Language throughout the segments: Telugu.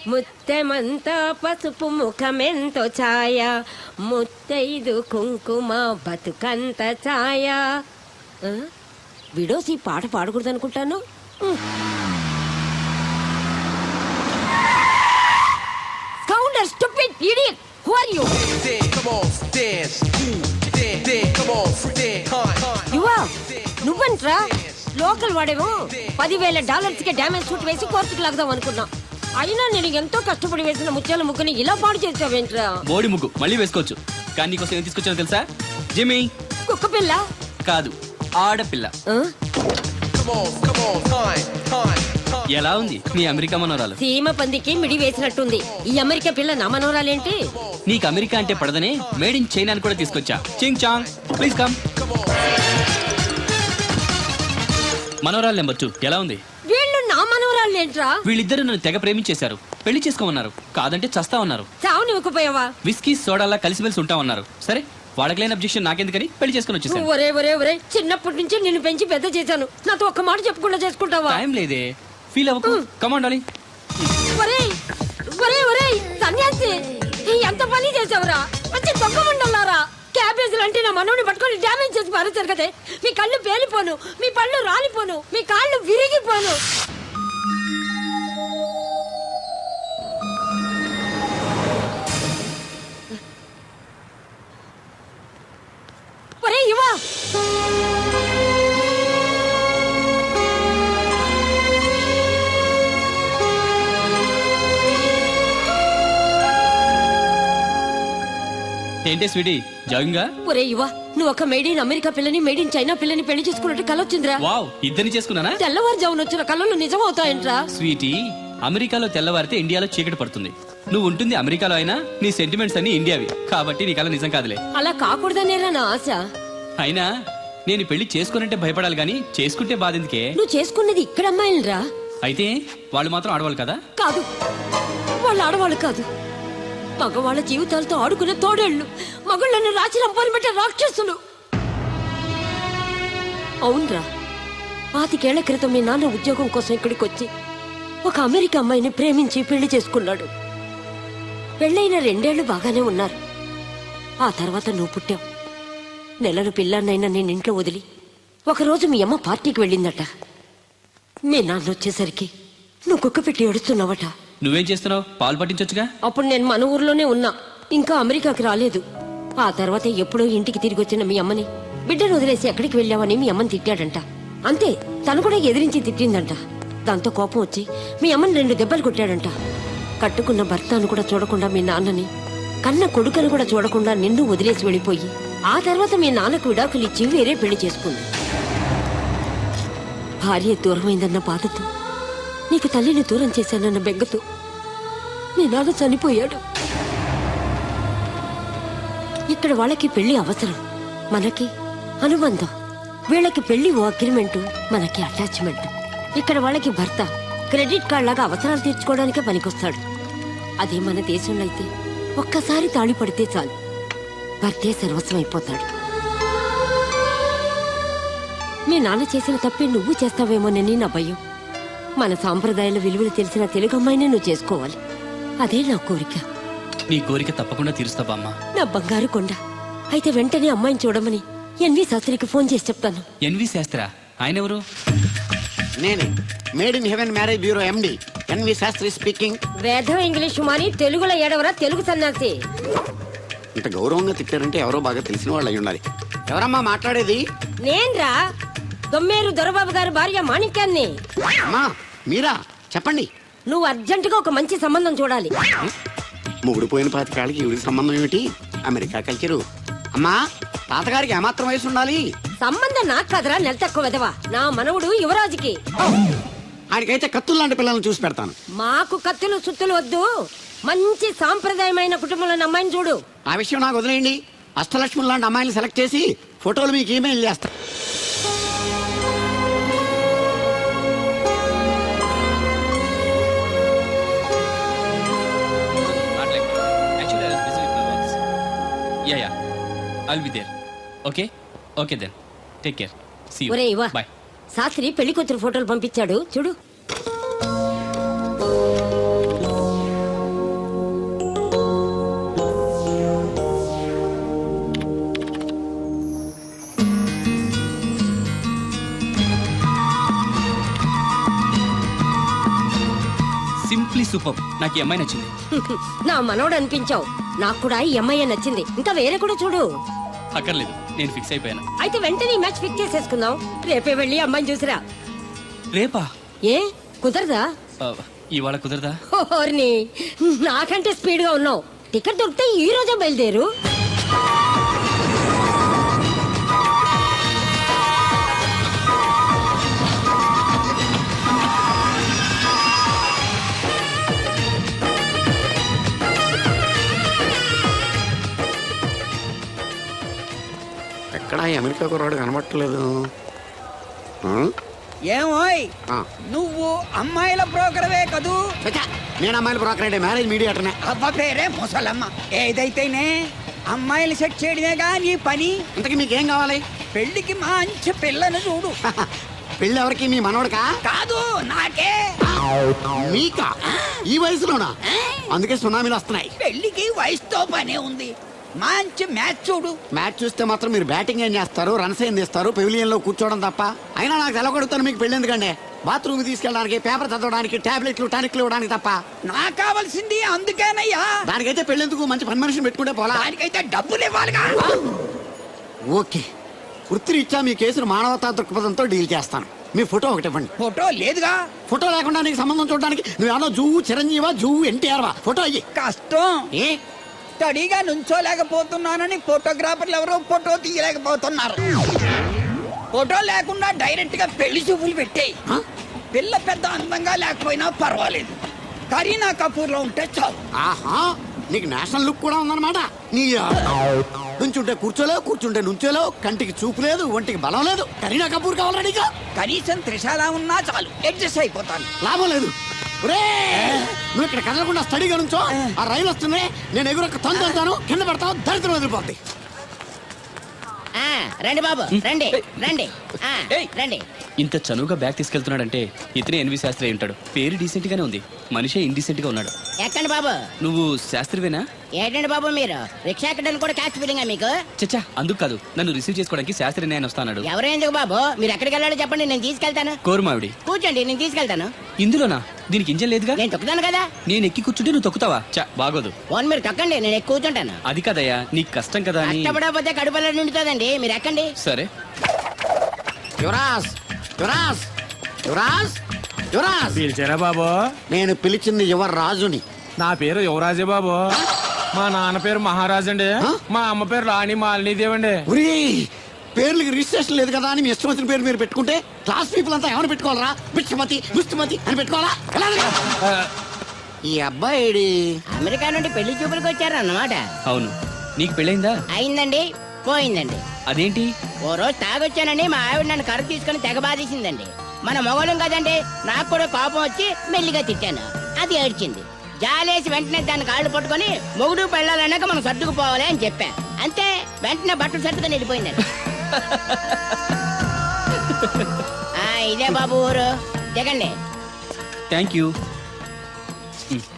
ముత్తెమంతా పసుపు ముఖమెంతో ఛాయ, ముత్తైదు కుంకుమ బతుకంత ఛాయ. విడోసి పాట పాడకూడదు అనుకుంటాను. Counter stupid idiot. Who are you? యువా నువ్వంట్రా లోకల్ వాడేమో $10,000 కి డ్యామేజ్ సూట్ వేసి కోర్టుకు లాగదాం అనుకున్నా. అయినా నేను ఎంతో కష్టపడి వేసిన ముత్యాల ముగ్గుని ఇలా పాడు చేసావేంట్రా? బోడి ముగ్గు మళ్ళీ వేసుకోవచ్చు, కానీ నీకోసం ఏం తీసుకొచ్చానో తెలుసా? జిమ్మీ కుక్క పిల్ల కాదు, ఆడపిల్ల. ఎలా ఉంది నీ అమెరికా మనోరాలు? సీమ పందికి మిడి వేసినట్టుంది. ఈ అమెరికా పిల్ల నా మనోరాలేంటి? నీకు అమెరికా అంటే పడదనే మేడ్ ఇన్ చైనా కూడా తీసుకొచ్చా. చింగ్ చాంగ్ ప్లీజ్ కమ్. మనోరాలు నెంబర్ 2 ఎలా ఉంది? వీళ్ళు నా మనోరాలేంట్రా? వీళ్ళిద్దరు నన్ను తెగ ప్రేమించేశారు, పెళ్లి చేసుకోమన్నారు. కాదంటే చస్తా ఉన్నారు. చావు నివ్వకపోయావా? విస్కీ సోడాలా కలిసిమెలిసి ఉంటామన్నారు. సరే వాళ్ళకి లేని అబ్జెక్షన్ నాకెందుకని పెళ్లి చేసుకుని వచ్చేసాను. ఒరే ఒరే ఒరే చిన్నప్పటి నుంచి నిన్ను పెంచి పెద్ద చేశాను. నాతో ఒక్క మాట చెప్పకుండా చేసుకుంటావా? టైం లేదే, ఫీల్ అవ్వకు. Come on darling. ఒరే ఒరే ఒరే సన్యాసి ఎంత పని చేసావురా? మంచి దొంగ మండలారా. క్యాబేజీలు అంటే నా మనోని పట్టుకొని డ్యామేజ్ చేసి పారేశారు కదే. మీ కళ్ళు పేలిపోను, మీ పళ్ళు రాలిపోను, మీ కాళ్ళు విరిగిపోను. ఒరే యువా ఏంటే స్వీటీ జాగింగా? ఒరే యువా నువ్వు ఒక మేడ్ ఇన్ అమెరికా పిల్లని మేడ్ ఇన్ చైనా పిల్లని పెళ్లి చేసుకున్నట్టు కలొచ్చిందిరా. వావ్, ఇద్దరిని చేసుకున్నానా? తెల్లవారుజామున వచ్చిన కళలు నిజం అవుతాయంట్రా. స్వీటీ, అమెరికాలో తెల్లవారితే ఇండియాలో చీకటి పడుతుంది. నువ్వు ఉంటుంది అమెరికాలో అయినా నీ సెంటిమెంట్స్ అన్ని ఇండియావి కాబట్టి నీ కళ నిజం కాదులే. అలా కాకూడదనేరా నా ఆశ. అయినా నేను పెళ్లి చేసుకోనంటే భయపడాలి గానీ చేసుకుంటే బాధెందుకే? నువ్వు చేసుకున్నది ఇక్కడ అమ్మాయిలరా. అయితే వాళ్ళు మాత్రం ఆడవాళ్ళు కదా? కాదు, వాళ్ళు ఆడవాళ్ళు కాదు. మగవాళ్ళ జీవితాలతో ఆడుకునే తోడేళ్లు, మగళ్ళను రాచి రంపాలు పెట్టే రాక్షసులు. అవునరా, 5 ఏళ్ల క్రితం మీ నాన్న ఉద్యోగం కోసం ఇక్కడికి వచ్చి ఒక అమెరికా అమ్మాయిని ప్రేమించి పెళ్లి చేసుకున్నాడు. పెళ్ళైన 2 ఏళ్లు బాగానే ఉన్నారు. ఆ తర్వాత నువ్వు పుట్టావు. నెలలు పిల్లాన్నైనా నేను ఇంట్లో వదిలి ఒకరోజు మీ అమ్మ పార్టీకి వెళ్ళిందట. మీ నాన్న వచ్చేసరికి నువ్వు కుక్క పెట్టి ఏడుస్తున్నావట. నువ్వేం చేస్తున్నావు? పాలు పట్టించొచ్చుగా. అప్పుడు నేను మన ఊర్లోనే ఉన్నా, ఇంకా అమెరికాకి రాలేదు. ఆ తర్వాత ఎప్పుడో ఇంటికి తిరిగి వచ్చిన మీ అమ్మని బిడ్డను వదిలేసి ఎక్కడికి వెళ్ళావని మీ అమ్మని తిట్టాడంట. అంతే, తను కూడా ఎదిరించి తిట్టిందంట. దాంతో కోపం వచ్చి మీ అమ్మని 2 దెబ్బలు కొట్టాడంట. కట్టుకున్న భర్తను కూడా చూడకుండా మీ నాన్నని, కన్న కొడుకును కూడా చూడకుండా నిన్ను వదిలేసి వెళ్ళిపోయి ఆ తర్వాత మీ నాన్నకు విడాకులు ఇచ్చి వేరే పెళ్లి చేసుకుంది. భార్య దూరమైందన్న బాధతో, నీకు తల్లిని దూరం చేశానన్న బెంగతో నీ నాన్న చనిపోయాడు. ఇక్కడ వాళ్ళకి పెళ్లి అవసరం, మనకి అనుబంధం. వీళ్ళకి పెళ్లి ఓ అగ్రిమెంటు, మనకి అటాచ్మెంట్. ఇక్కడ వాళ్ళకి భర్త క్రెడిట్ కార్డ్ లాగా అవసరాలు తీర్చుకోవడానికే పనికొస్తాడు. అదే మన దేశంలో అయితే ఒక్కసారి తాళి పడితే చాలు, భర్తే సర్వస్వం అయిపోతాడు. మీ నాన్న చేసిన తప్పే నువ్వు చేస్తావేమోనని నా భయం. మన సాంప్రదాయాల విలువలు తెలిసిన తెలుగు అమ్మాయినే నువ్వు చేసుకోవాలి. అదే నా కోరిక. నీ కోరిక తప్పకుండా తీరుస్తా బామ్మ. నా బంగారు కొండ. అయితే వెంటనే అమ్మాయిని చూడమని ఎన్వి శాస్త్రికి ఫోన్ చేసి చెప్తాను. ఎన్వి శాస్త్రా? ఆయన ఎవరు? నేనే, made in heaven marriage bureau MD NV Shastri speaking. వేదం ఇంగ్లీషు మాని తెలుగులో ఏడవరా తెలుగు సన్నాసి. ఇంత గౌరవంగా తిట్టారంటే ఎవరో బాగా తెలిసిన వాళ్ళు అయి ఉండాలి. ఎవరమ్మా మాట్లాడేది? నేన్రా, దొమ్మేరు దొరబాబు గారి భార్య మాణిక్యాన్ని. అమ్మా మీరా? చెప్పండి. నువ్వు అర్జెంటుగా ఒక మంచి సంబంధం చూడాలి. మొగుడు పోయిన 5 ఏళ్ళకి ఈవిడికి సంబంధం ఏమిటి? America culture. అమ్మా, తాతగారికి ఏమాత్రం వయసు ఉండాలి? సంబంధం నాకు కాదురా, నెల తక్కువ విధవా. నా మనవుడు యువరాజుకి. ఆయనకైతే కత్తులు లాంటి పిల్లల్ని చూసి పెడతాను. మాకు కత్తులు సుత్తులు వద్దు, మంచి సాంప్రదాయమైన కుటుంబంలో అమ్మాయిని చూడు. ఆ విషయం నాకు వదిలేయండి. అష్టలక్ష్మి లాంటి అమ్మాయిని సెలెక్ట్ చేసి ఫోటోలు మీకు ఈమెయిల్ చేస్తా. Yeah. I'll be there. Okay? Okay then. Take care. See you. ఒరే ఇవా, Bye. శాస్త్రి పెళ్లి కూతురు ఫోటోలు పంపించాడు చూడు. సూపర్. నాకు ఈ అమ్మాయి నచ్చింది. నా మనోడు అనిపించావు. నాకు కూడా ఈ అమ్మాయి నచ్చింది. ఇంకా వేరే కూడా చూడు. అక్కర్లేదు, నేను ఫిక్స్ అయిపోయాను. అయితే వెంటనే ఈ మ్యాచ్ ఫిక్స్ చేసేసుకుందాం. రేపే వెళ్ళి అమ్మాయిని చూసిరా. రేపా? ఏ కుదరదా? ఇవాళ కుదరదా? ఓర్ని, నాకంటే స్పీడ్ గా ఉన్నావు. టికెట్ దొరికితే ఈ రోజే బయలుదేరు. ఎక్కడ అమెరికా కుర్రాడు కనబట్టలేదు. ఏమోయ్ ఆ. నువ్వు అమ్మాయిల బ్రోకర్వే కదూ? చచ్చా, నేను అమ్మాయిల బ్రోకర్ మ్యారేజ్ మీడియాటర్నే. అబ్బ పేరే ముసలమ్మ. ఏదైతేనే అమ్మాయిలు సెట్ చేయడమేగా నీ పని. ఇంతకీ మీకేం కావాలి? పెళ్లికి మంచి పిల్లను చూడు. పెళ్ళి ఎవరికి? మీ మనవడికా? కాదు, నాకే. మీకా? ఈ వయసులోనా? అందుకే సునామీలు వస్తున్నాయి. పెళ్లికి వయసుతో పనే ఉంది. మంచి మ్యాచ్ చూడు. మ్యాచ్ చూస్తే మాత్రం మీరు బ్యాటింగ్ ఏం చేస్తారు, రన్స్ ఏం తీస్తారు, పెవిలియన్ లో కూర్చోవడం తప్ప. అయినా నాకు తెలగొడుతాను మీకు పెళ్లి ఎందుకండి? బాత్రూమ్ తీసుకెళ్ళడానికి, పేపర్ చదవడానికి, టాబ్లెట్లు టానిక్లు ఇవ్వడానికి తప్ప. నాకు కావాల్సింది అందుకేనయ్యా. దానికైతే పెళ్ళెందుకు? మంచి పని మనిషిని పెట్టుకుంటే పోలా. దానికైతే డబ్బులు ఇవ్వాలిగా. ఓకే, వృత్తిరీత్యా మీ కేసును మానవతా దృక్పథంతో డీల్ చేస్తాను. మీ ఫోటో ఒకటి ఇవ్వండి. ఫోటో లేదుగా. ఫోటో లేకుండా నీకు సంబంధం చూడడానికి నువ్వేమో జువ్వు చిరంజీవా, జువ్వు ఎన్టీఆర్వా? ఫోటో అయ్యి. కష్టం. ఏ స్టడీగా నుంచోలేకపోతున్నానని ఫోటోగ్రాఫర్లు ఎవరో ఫోటో తీయలేకపోతున్నారు. ఫోటో లేకుండా డైరెక్ట్ గా పెళ్లి చూపులు పెట్టేయి. ఆ? పిల్ల పెద్ద అందంగా లేకపోయినా పర్వాలేదు, కరీనా కపూర్ లో ఉంటే చాలు. ఆహా, నీకు నేషనల్ లుక్ కూడా ఉందన్నమాట. నీ నుంచుంటే కూర్చోలేవు, కూర్చుంటే నుంచోలేవు, కంటికి చూపు లేదు, ఒంటికి బలం లేదు. కరీనా కపూర్ కావాలా నీకు? కనీసం త్రిశాల ఉన్నా చాలు, అడ్జస్ట్ అయిపోతాను. లాభం లేదు. నువ్వు ఇక్కడ కదలకుండా స్టడీగా నుంచో. ఆ రైలు వస్తుంది, నేను ఎగురొక్క తొందరతాను, కింద పడతావు, దరిద్రం వదిలిపోద్ది. రండి బాబు, రండి రండి. రండి. ఇంత చనువుగా బ్యాగ్ తీసుకెళ్తున్నాడంటే ఇతనే ఎన్వి శాస్త్రి అయి ఉంటాడు. పేరు డీసెంట్ గానే ఉంది, మనిషే ఇండీసెంట్ గా ఉన్నాడు. ఎక్కండి బాబు. నువ్వు శాస్త్రివేనా? ఏంటండి బాబు మీరు రిక్షా ఎక్కడానికి కూడా క్యాష్ ఫీలింగా మీకు? చచ్చా, అందుకు కాదు, నన్ను రిసీవ్ చేసుకోవడానికి శాస్త్రి నేను వస్తాడు. ఎవరు ఎందుకు బాబు? మీరు ఎక్కడికి వెళ్ళాలో చెప్పండి, నేను తీసుకెళ్తాను. కోరుమావిడి. కూర్చోండి, నేను తీసుకెళ్తాను. ఇందులోనా? దీనికి ఇంజన్ లేదుగా. నేను తొక్కుతాను కదా. నేను ఎక్కి కూర్చుంటే నువ్వు తొక్కుతావా? చా, బాగోదు. ఫోన్ మీరు తొక్కండి, నేను ఎక్కువ కూర్చుంటాను. అది కదయ్యా, నీకు కష్టం కదా అని. కష్టపడకపోతే కడుపులో నిండుతుందండి, మీరు ఎక్కండి. సరే. యువరాజ్, యువరాజ్, యువరాజ్, యువరాజ్. పిలిచారా బాబు? నేను పిలిచింది యువరాజుని. నా పేరు యువరాజే బాబు. మా నాన్న పేరు మహారాజ్ అండి. మా అమ్మ పేరు రాణి మాలినీదేవి అండి. ఒరే, పేర్లకి రిజిస్ట్రేషన్ లేదు కదా అని మీ ఇష్టం వచ్చిన పేరు మీరు పెట్టుకుంటే క్లాస్ పీపుల్ అంతా ఏమైనా పెట్టుకోవాలరా? బిచ్చమతి, గుస్తుమతి అని పెట్టుకోవాలా? ఎలా? ఈ అబ్బాయి అమెరికా నుండి పెళ్లి చూపులకు వచ్చారన్నమాట. అవును. నీకు పెళ్ళైందా? అయిందండి, పోయిందండి. అదేంటి? ఓ రోజు తాగొచ్చానని మా ఆవిడ నన్ను కర్ర తీసుకుని తెగ బాధేసిందండి. మన మొగలం కదండి, నాకు కూడా కోపం వచ్చి మెల్లిగా తిట్టాను. అది ఏడ్చింది. జాలేసి వెంటనే దాన్ని కాళ్ళు పట్టుకొని మొగుడు పెళ్ళాలన్నాక మనం సర్దుకుపోవాలి అని చెప్పా. అంతే, వెంటనే బట్టలు సర్దుకొని వెళ్ళిపోయిందండి. ఇదే బాబు ఊరు, దిగండి. Thank you.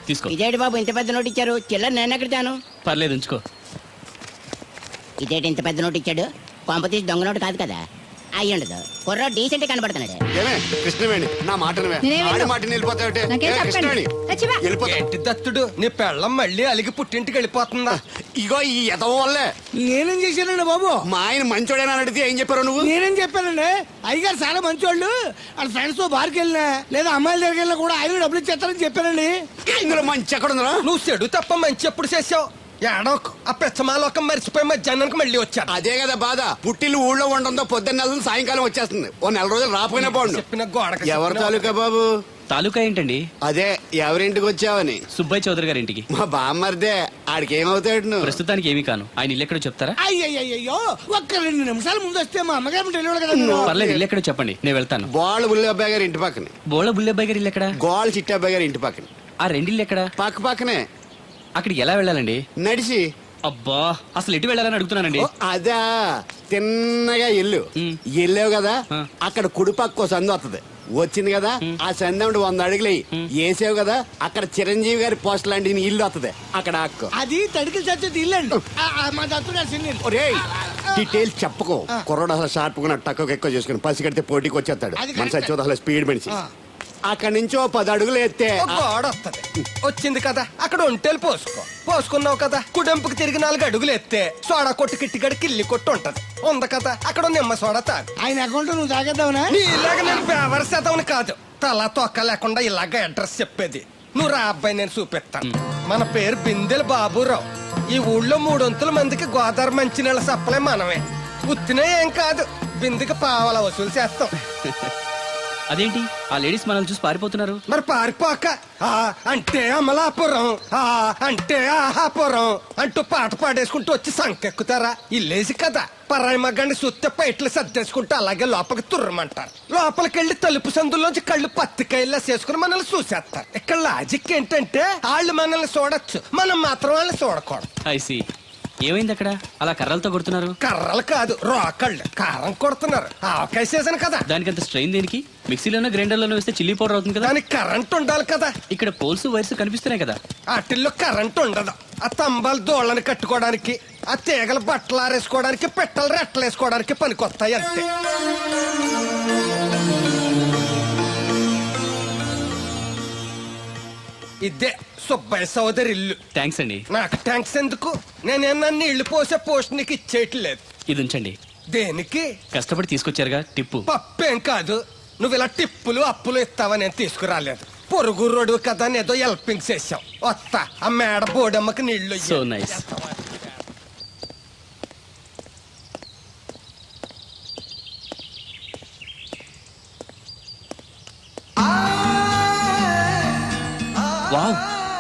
తీసుకో. ఇదేంటి బాబు ఇంత పెద్ద నోటు ఇచ్చారు? చిల్లర నేను ఎక్కడితాను? పర్లేదు, ఉంచుకో. ఇదేంటి ఇంత పెద్ద నోటు ఇచ్చాడు? కొంప తీసి దొంగ నోటు కాదు కదా? అయ్యుండదు, కుర్ర డీసెంట్ కనబడుతున్నాడు. కృష్ణవేణి, నా మాట ఏంటి దత్తుడు, నీ పెళ్ళం మళ్ళీ అలిగి పుట్టింటికి వెళ్ళిపోతుందా? ఇగో ఈ ఎదవ వల్లే. నేనేం చేశానండి బాబు? మా ఆయన మంచోడేనా అడిగితే ఏం చెప్పారు నువ్వు? నేనేం చెప్పానండి? అయ్యగారు చాలా మంచివాళ్ళు. వాళ్ళ ఫ్రెండ్స్ తో బార్కి వెళ్ళినా లేదా అమ్మాయిల దగ్గరికి వెళ్ళినా కూడా ఆయన డబ్బులు ఇచ్చేస్తారని చెప్పానండి. ఇందులో మంచి ఎక్కడ ఉందా? నువ్వు చెడు తప్ప మంచి ఎప్పుడు చేసావు? ఏడోకు ఆ పెచ్చమాలోకం మర్చిపోయి మధ్యాహ్నానికి మళ్ళీ వచ్చాను. అదే కదా బాధ. పుట్టిల్లు ఊళ్ళో ఉండడంతో పొద్దున్న నెలలు సాయంకాలం వచ్చేస్తుంది. ఓ నెల రోజులు రాపోయినా బాగుండు. చెప్పిన గోడకి ఎవరి తాలూకా బాబు? తాలూకా ఏంటండి? అదే, ఎవరింటికి వచ్చావని. సుబ్బయ్య చౌదరి గారి ఇంటికి. మా బామ్మర్దే. ఆడికి ఏమవుతాడు నువ్వు? ప్రస్తుతానికి ఏమీ కాను. ఆయన ఇల్లు ఎక్కడో చెప్తారా? అయ్యయ్యో, ఒక్క 2 నిమిషాల ముందు వస్తే మా అమ్మగారు తెలియదు కదా మీరు. పర్లేదు, ఇల్లు ఎక్కడో చెప్పండి, నేను వెళ్తాను. బోళ్ళ బుల్లి అబ్బాయి గారి ఇంటి పక్కన. బోళ బుల్లెబ్బాయి గారి ఇల్లు ఎక్కడ? గోళ్ళ చిట్టి అబ్బాయి గారి ఇంటి పక్కన. ఆ రెండిల్లు ఎక్కడ? పక్క పక్కనే. అక్కడికి ఎలా వెళ్ళాలండి? నడిచి. అబ్బా, అసలు ఎటు వెళ్ళాలని అడుగుతున్నానండి. ఓ, అదా, తిన్నగా ఇల్లు వెళ్ళావు కదా, ఆ. అక్కడ కుడిపక్క సందు వస్తుంది. వచ్చింది కదా, ఆ సందు 100 అడుగులు వేసావు కదా, అక్కడ చిరంజీవి గారి పోస్ట్ లాంటి నీ ఇల్లు వస్తుంది. అక్కడ అక్కు. అది తడికి చచ్చేది ఇల్లండి. మా దత్తుడు సిన్ని. ఒరేయ్, డీటెయిల్స్ చెప్పకో. కుర్రోడు అసలు షార్ప్ గా టక్కు ఎక్కువ చేసుకుని పసి కడితే పోటీకి వచ్చేస్తాడు. అది మన కరెక్టే. సచ్చి అసలు స్పీడ్ మనిషి. అక్కడి నుంచి ఓ 10 అడుగులు ఎత్తే ఓ గోడ వస్తది వచ్చింది కదా అక్కడ ఒంటేలు పోసుకున్నావు కదా కుడెంపుకి తిరిగి 4 అడుగులు ఎత్తే సోడా కొట్టు కిట్టిగడి కిల్లి కొట్టు ఉంటది ఉంది కదా అక్కడ నిమ్మ సోడా తాగు ఆయన అకౌంట్ నువ్వు తాగేద్దావునా? నీ ఇలాగ నేను బేవర్ శాతం కాదు తల తొక్క లేకుండా ఇలాగ అడ్రస్ చెప్పేది నువ్వు రా అబ్బాయి నేను చూపిస్తాను మన పేరు బిందెల బాబురావు ఈ ఊళ్ళో 300 మందికి గోదావరి మంచినీళ్ళ సప్లై మనమే ఉత్తినే ఏం కాదు బిందెకి పావలా వసూలు చేస్తాం అదేంటి ఆ లేడీస్ మనల్ని చూసి పారిపోతున్నారు? మరి పారిపోక ఆ అంటే అమలాపురం ఆ అంటే ఆహాపురం అంటూ పాట పాడేసుకుంటూ వచ్చి సంకెక్కుతారా ఇల్లేసి కదా పరాయి మగ్గాన్ని సుత్తే పైట్లు సర్దేసుకుంటూ అలాగే లోపలికి తుర్రమంటారు లోపలికెళ్ళి తలుపు సందులోంచి కళ్ళు పత్తికాయల్లా చేసుకుని మనల్ని చూసేస్తారు ఇక్కడ లాజిక్ ఏంటంటే వాళ్ళు మనల్ని చూడొచ్చు మనం మాత్రం వాళ్ళని చూడకూడదు ఐసి ఏమైంది అక్కడ అలా కర్రలతో కొడుతున్నారు? కర్రలు కాదు రోకళ్ళు కారం కొడుతున్నారు ఆవకాయ సీజన్ కదా దానికంత స్ట్రెయిన్ దేనికి? మిక్సీలోనో గ్రైండర్లోనో వేస్తే చిల్లీ పౌడర్ అవుతుంది కదా. దానికి కరెంట్ ఉండాలి కదా ఇక్కడ పోల్స్ వైర్స్ కనిపిస్తున్నాయి కదా. వాటిల్లో కరెంట్ ఉండదు ఆ తంబాలు దోళ్ళని కట్టుకోవడానికి ఆ తీగలు బట్టలు ఆరేసుకోవడానికి పెట్టలు రెట్టలు వేసుకోవడానికి పనికొస్తాయి అంతే ఇదే సుబ్బయ్య సోదరి ఇల్లు థ్యాంక్స్ అండి. నాకు ట్యాంక్స్ ఎందుకు నేనేమన్నా నీళ్లు పోసే పోస్ట్ నీకు ఇచ్చేయట్లేదు ఇది ఉంచండి. దేనికి కష్టపడి తీసుకొచ్చారుగా టిప్పు. పప్పేం కాదు నువ్వు ఇలా టిప్పులు అప్పులు ఇస్తావని నేను తీసుకురాలేదు పొరుగు రోడ్డు కదా అని ఏదో హెల్పింగ్ చేసావు వస్తా ఆ మేడ బోడమ్మకి నీళ్లు సో నైస్. వావ్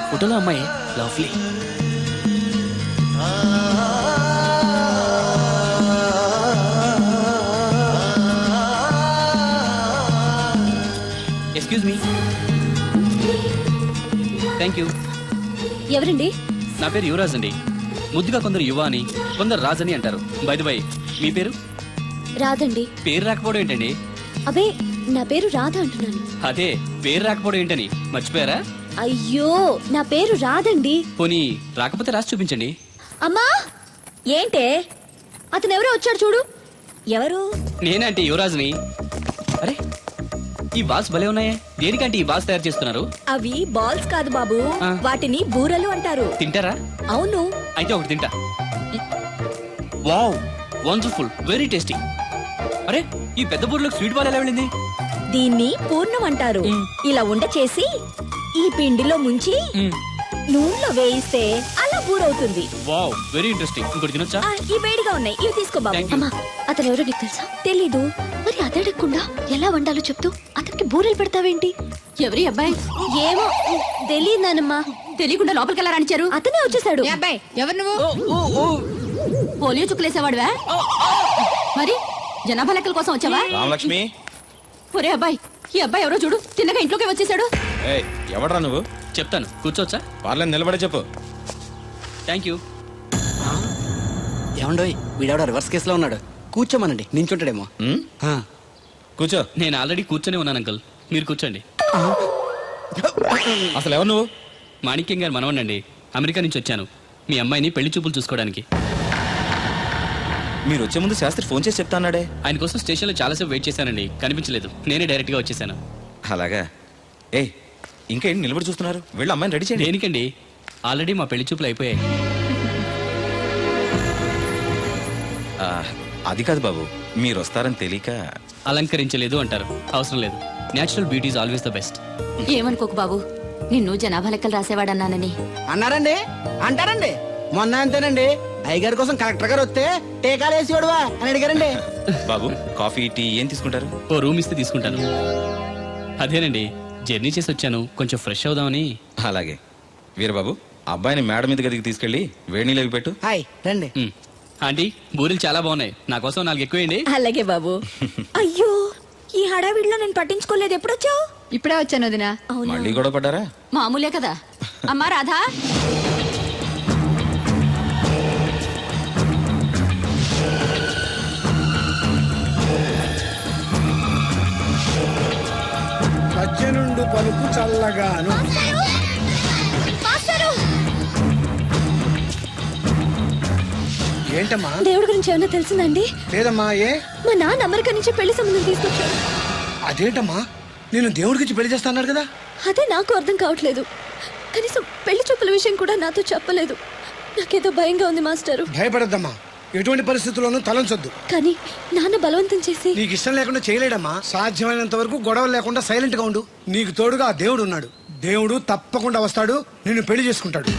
ఫోటోలో అమ్మాయి lovely. Excuse me. Thank you. ఎవరండి? నా పేరు యువరాజ్ అండి. ముద్దుగా కొందరు యువ అని కొందరు రాజ్ అని అంటారు. బై ది బై మీ పేరు? రాదండి. పేరు రాకపోవడం ఏంటండి? అబే నా పేరు రాధ అంటున్నాను. అదే పేరు రాకపోవడం ఏంటని మర్చిపోయారా? అయ్యో నా పేరు రాదండి. పోనీ రాకపోతే రాసి చూపించండి. అమ్మా ఏంటే అతను ఎవరో వచ్చాడు చూడు. ఎవరు? నేనే అంటే యువరాజ్ని. అరే ఈ బాల్స్ భలే ఉన్నాయే. దేనికంటే ఈ బాల్స్ తయారు చేస్తున్నారు? అవి బాల్స్ కాదు బాబు, ఆ. వాటిని బూరలు అంటారు. తింటారా? అవును. అయితే ఒకటి తింటా. Wow wonderful very tasty. అరే ఈ పెద్ద బూర్లోకి స్వీట్ బాల్ ఎలా వెళ్ళింది? దీన్ని పూర్ణం అంటారు. ఇలా ఉండ చేసి ఈ పిండిలో ముంచి నూనెలో వేయిస్తే అలా బూరవుతుంది. Wow very interesting. ఇంకోటి తినొచ్చా? ఈ వేడిగా ఉన్నాయి, ఇవి తీసుకో బాబు. Thank you. అమ్మా అతను ఎవరో నీకు తెలుసా? తెలీదు. మరి అదడగకుండా ఎలా వండాలో చెప్తూ అతనికి బూరెలు పెడతావేంటి? ఎవరి అబ్బాయి? ఏమో తెలియదానమ్మా. తెలియకుండా లోపలికి ఎలా రాణించారు? అతనే వచ్చేసాడు. అబ్బాయి ఎవరు నువ్వు? పోలియో చుక్కులేసేవాడువా? మరి జనాభా లెక్కల కోసం వచ్చావా? రామలక్ష్మి. ఒరే అబ్బాయి ఈ అబ్బాయి ఎవరో చూడు తిన్నగా ఇంట్లోకి వచ్చేసాడు. ఏయ్ ఎవడ్రా నువ్వు? చెప్తాను కూర్చోవచ్చా? వాళ్ళని నిలబడే చెప్పు. Thank you. ఏమండోయ్ వీడెవడో రివర్స్ కేసులో ఉన్నాడు. కూర్చోమనండి నించుంటాడేమో. ఉమ్, కూర్చో. నేను ఆల్రెడీ కూర్చొని ఉన్నాను అంకుల్, మీరు కూర్చోండి. అసలు ఎవరు నువ్వు? మాణిక్యం గారు మనవనండి. అమెరికా నుంచి వచ్చాను మీ అమ్మాయిని పెళ్లి చూపులు చూసుకోవడానికి. మీరు వచ్చే ముందు శాస్త్రి ఫోన్ చేసి చెప్తా అన్నాడే. ఆయన కోసం స్టేషన్లో చాలాసేపు వెయిట్ చేశానండి, కనిపించలేదు. నేనే డైరెక్ట్గా వచ్చేసాను. అలాగా. ఏయ్ ఇంకా ఏంటి నిలబడి చూస్తున్నారు? వెళ్ళి అమ్మాయిని రెడీ చేయండి. దేనికండి? ఆల్రెడీ మా పెళ్లి చూపులు అయిపోయాయి. ఆ, అది కాదు బాబు, మీరు వస్తారని తెలియక. అలంకరించలేదు అంటారు, అవసరం లేదు. Natural beauty is always the best. ఏమనుకోకు బాబు, నిన్ను జనాభా లెక్కలు రాసేవాడన్నానని. అన్నారండి అంటారండి. మొన్న అంతేనండి అయ్యగారి కోసం కలెక్టర్ గారు వస్తే టీకాలు వేసి వాడువా అని అడిగారండి. బాబు కాఫీ టీ ఏం తీసుకుంటారు? ఓ రూమ్ ఇస్తే తీసుకుంటాను. అదేనండి జర్నీ చేసి వచ్చాను, కొంచెం ఫ్రెష్ అవుదామని. అలాగే. వీరబాబు అబ్బాయిని మేడ మీద గదికి తీసుకెళ్ళి వేడి నీళ్ళు పెట్టు. హాయ్ రండి. ఆంటీ బూరెలు చాలా బాగున్నాయి, నా కోసం 4 ఎక్కువేయండి. అలాగే బాబు. అయ్యో ఈ హడావిడిలో నేను పట్టించుకోలేదు. ఎప్పుడొచ్చావు? ఇప్పుడే వచ్చాను వదినా. మళ్ళీ గొడవ పడ్డారా? మామూలే కదా. అమ్మా రాధా మధ్యనుండు పలుకు చల్లగాను. ఏంటమ్మా? దేవుడి గురించి ఏమైనా తెలిసిందండి? లేదమ్మా. ఏ? మా నాన్న అమెరికా నుంచి పెళ్లి సంబంధం తీసుకొచ్చాడు. అదేంటమ్మా నేను దేవుడికి పెళ్లి చేస్తా అన్నాడు కదా. అదే నాకు అర్థం కావట్లేదు. కనీసం పెళ్లి చూపుల విషయం కూడా నాతో చెప్పలేదు. నాకేదో భయంగా ఉంది మాస్టారు. భయపడద్దమ్మా, ఎటువంటి పరిస్థితుల్లోనూ తలంచొద్దు. కానీ నాన్న బలవంతం చేసి నీకు ఇష్టం లేకుండా చేయలేడమ్మా. సాధ్యమైనంత వరకు గొడవలు లేకుండా సైలెంట్ గా ఉండు. నీకు తోడుగా ఆ దేవుడు ఉన్నాడు. దేవుడు తప్పకుండా వస్తాడు, నిన్ను పెళ్లి చేసుకుంటాడు.